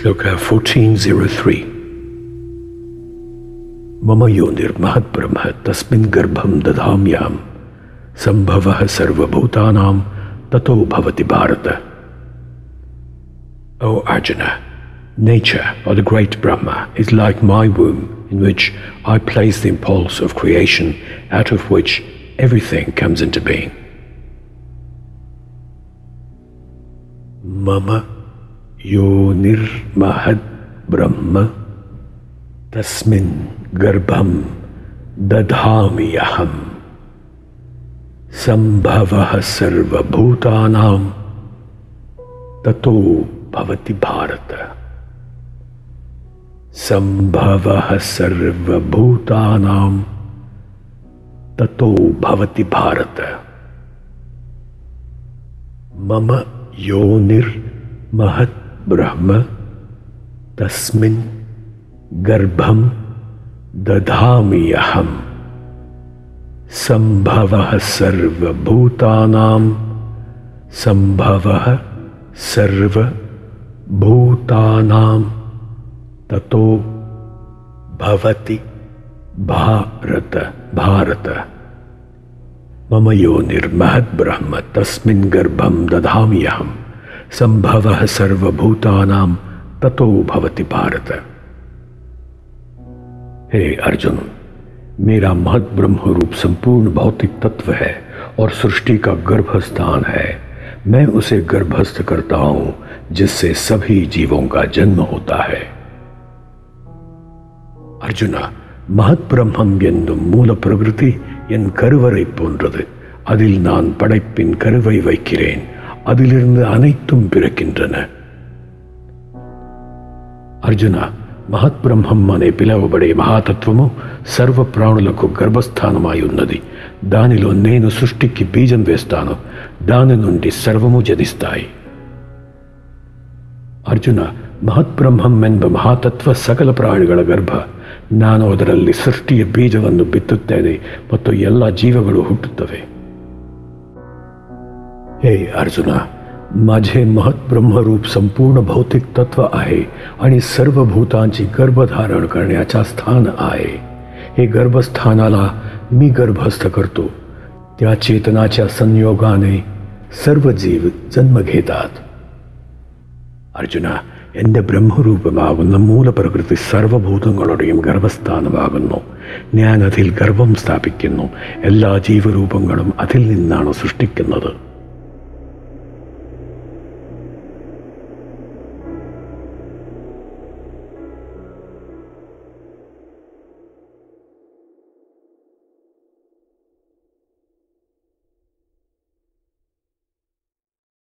Shloka 1403. Mama yonir-mahad Brahma tasmin-garbham dadhaa-myaham sambhavah sarva bhootaanaam tato bhavati bhaarata. O Arjuna, nature, or the great Brahma, is like my womb, in which I place the impulse of creation, out of which everything comes into being. Mama yonir-mahad Brahma tasmin-garbham dadhaa-myaham sambhavah sarva bhootaanaam tato bhavati bharata. Sambhavah sarva bhootaanaam tato bhavati bharata. Mama yonir-mahad Brahma tasmin-garbham dadhaa-myaham sambhavah sarva bhootaanaam sambhavah sarva bhootaanaam tato bhavati bharata. Mama yonir-mahad Brahma tasmin-garbham dadhaa-myaham sambhavah sarva bhootaanaam tato bhavati bharata. हे अर्जुन, मेरा महद ब्रह्म रूप संपूर्ण भौतिक तत्व है और सृष्टि का गर्भस्थान है। मैं उसे गर्भस्थ करता हूं जिससे सभी जीवों का जन्म होता है। अर्जुना, महद ब्रह्मम என்னும் மூல பிரகிருதி என் கருவறை போன்றது. அதில் நான் படைப்பின் கருவை வைக்கிறேன். அதிலிருந்து அனைத்தும் பிறக்கின்றன. అర్జున, మహత్బ్రహ్మం అనే పిలువబడే మహాతత్వము సర్వ ప్రాణులకు గర్భస్థానమై ఉన్నది. దానిలో నేను సృష్టికి బీజం వేస్తాను. దాని నుండి సర్వము జనిస్తాయి. ಅರ್ಜುನ, ಮಹತ್ಬ್ರಹ್ಮಂ ಎಂಬ ಮಹಾತತ್ವ ಸಕಲ ಪ್ರಾಣಿಗಳ ಗರ್ಭ. ನಾನು ಅದರಲ್ಲಿ ಸೃಷ್ಟಿಯ ಬೀಜವನ್ನು ಬಿತ್ತುತ್ತೇನೆ ಮತ್ತು ಎಲ್ಲ ಜೀವಗಳು ಹುಟ್ಟುತ್ತವೆ. हे अर्जुना, माझे महत ब्रह्मरूप संपूर्ण भौतिक तत्व आहे आणि सर्व भूतांची गर्भधारण करण्याचा स्थान आहे. हे गर्भस्थानाला मी गर्भस्थ करतो. त्या चेतनाच्या संयोगाने सर्व जीव जन्म घेतात. അർജുന, എൻ്റെ ബ്രഹ്മരൂപമാകുന്ന മൂലപ്രകൃതി സർവഭൂതങ്ങളുടെയും ഗർഭസ്ഥാനമാകുന്നു. ഞാൻ അതിൽ ഗർഭം സ്ഥാപിക്കുന്നു. എല്ലാ ജീവരൂപങ്ങളും അതിൽ നിന്നാണ് സൃഷ്ടിക്കുന്നത്.